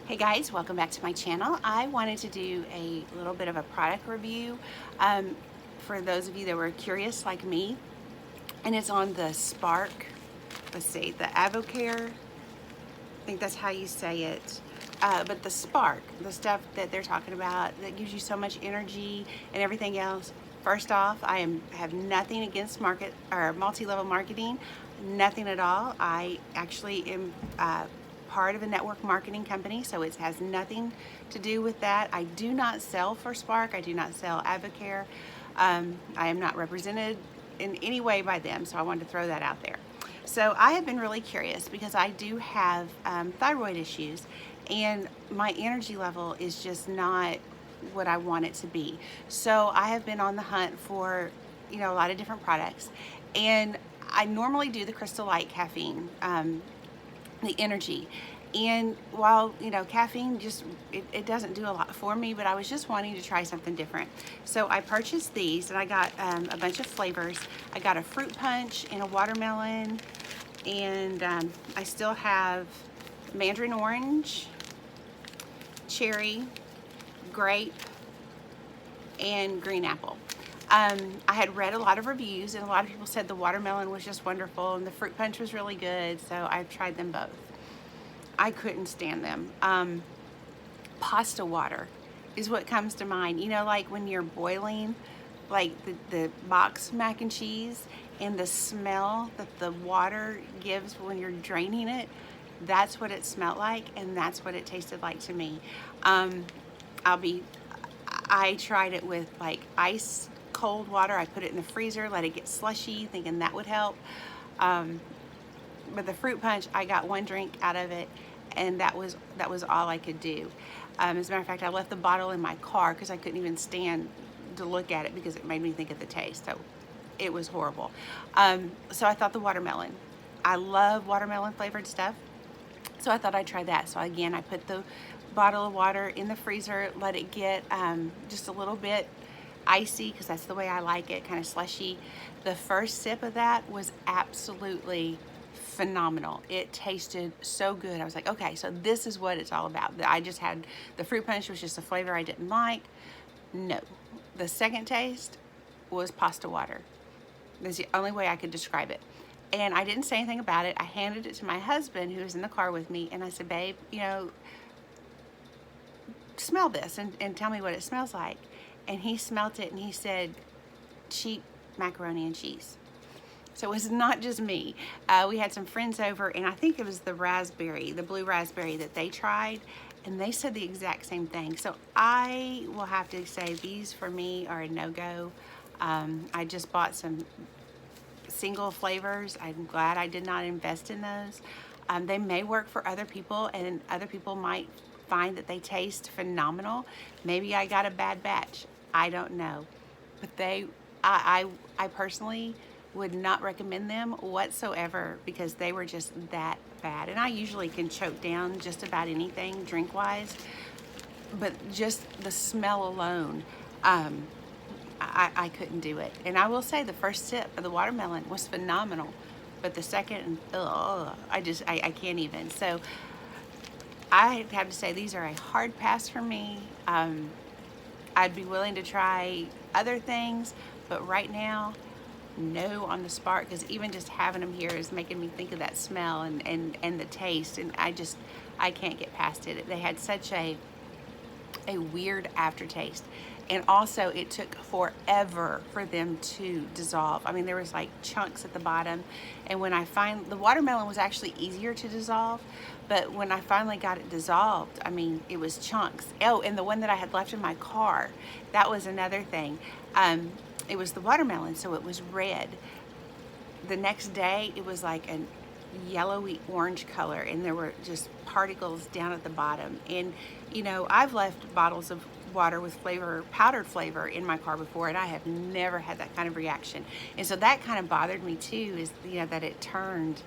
Hey guys, welcome back to my channel. I wanted to do a little bit of a product review for those of you that were curious like me, and it's on the Spark, let's see, the Advocare, I think that's how you say it, but the Spark, the stuff that they're talking about that gives you so much energy and everything else. First off, have nothing against market or multi-level marketing, nothing at all. I actually am part of a network marketing company, so it has nothing to do with that. I do not sell for Spark. I do not sell Advocare. I am not represented in any way by them, so I wanted to throw that out there. So I have been really curious because I do have thyroid issues, and my energy level is just not what I want it to be. So I have been on the hunt for, a lot of different products, and I normally do the Crystal Light caffeine, the energy. And while caffeine just it doesn't do a lot for me, but I was just wanting to try something different. So I purchased these, and I got a bunch of flavors. I got a fruit punch and a watermelon, and I still have mandarin orange, cherry, grape, and green apple. I had read a lot of reviews, and a lot of people said the watermelon was just wonderful and the fruit punch was really good, so I've tried them both. I couldn't stand them. Pasta water is what comes to mind. Like when you're boiling like the box mac and cheese, and the smell that the water gives when you're draining it, that's what it smelled like, and that's what it tasted like to me. I tried it with like ice cold water. I put it in the freezer, let it get slushy, thinking that would help. But the fruit punch, I got one drink out of it, and that was all I could do. As a matter of fact, I left the bottle in my car because I couldn't even stand to look at it because it made me think of the taste. So it was horrible. So I thought the watermelon. I love watermelon flavored stuff, so I thought I'd try that. So again, I put the bottle of water in the freezer, let it get just a little bit icy because that's the way I like it, kind of slushy. The first sip of that was absolutely phenomenal. It tasted so good. I was like, okay, so this is what it's all about. I just had the fruit punch was just a flavor I didn't like. No. The second taste was pasta water. That's the only way I could describe it. And I didn't say anything about it. I handed it to my husband, who was in the car with me, and I said, babe, smell this and tell me what it smells like. And he smelt it, and he said, cheap macaroni and cheese. So it was not just me. We had some friends over, and I think it was the blue raspberry that they tried, and they said the exact same thing. So I will have to say these for me are a no-go. I just bought some single flavors. I'm glad I did not invest in those. They may work for other people, and other people might find that they taste phenomenal. Maybe I got a bad batch. I don't know. But I personally would not recommend them whatsoever because they were just that bad. And I usually can choke down just about anything drink-wise, but just the smell alone, I couldn't do it. And I will say the first sip of the watermelon was phenomenal, but the second, I can't even. So I have to say these are a hard pass for me. I'd be willing to try other things, but right now, no on the Spark, because even just having them here is making me think of that smell and the taste, and I can't get past it. They had such a weird aftertaste, and also it took forever for them to dissolve. I mean, there was like chunks at the bottom, and when the watermelon was actually easier to dissolve, but when I finally got it dissolved, I mean, it was chunks. Oh, and the one that I had left in my car, that was another thing. It was the watermelon, so it was red. The next day, it was like a yellowy orange color, and there were just particles down at the bottom. And I've left bottles of water with powdered flavor in my car before, and I have never had that kind of reaction. And so that kind of bothered me too, is that it turned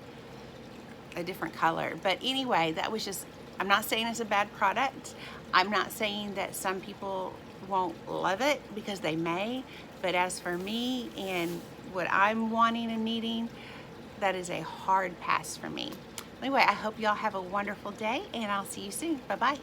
a different color. But anyway, that was just, I'm not saying it's a bad product. I'm not saying that some people won't love it, because they may, but as for me and what I'm wanting and needing, that is a hard pass for me. Anyway, I hope y'all have a wonderful day, and I'll see you soon. Bye-bye.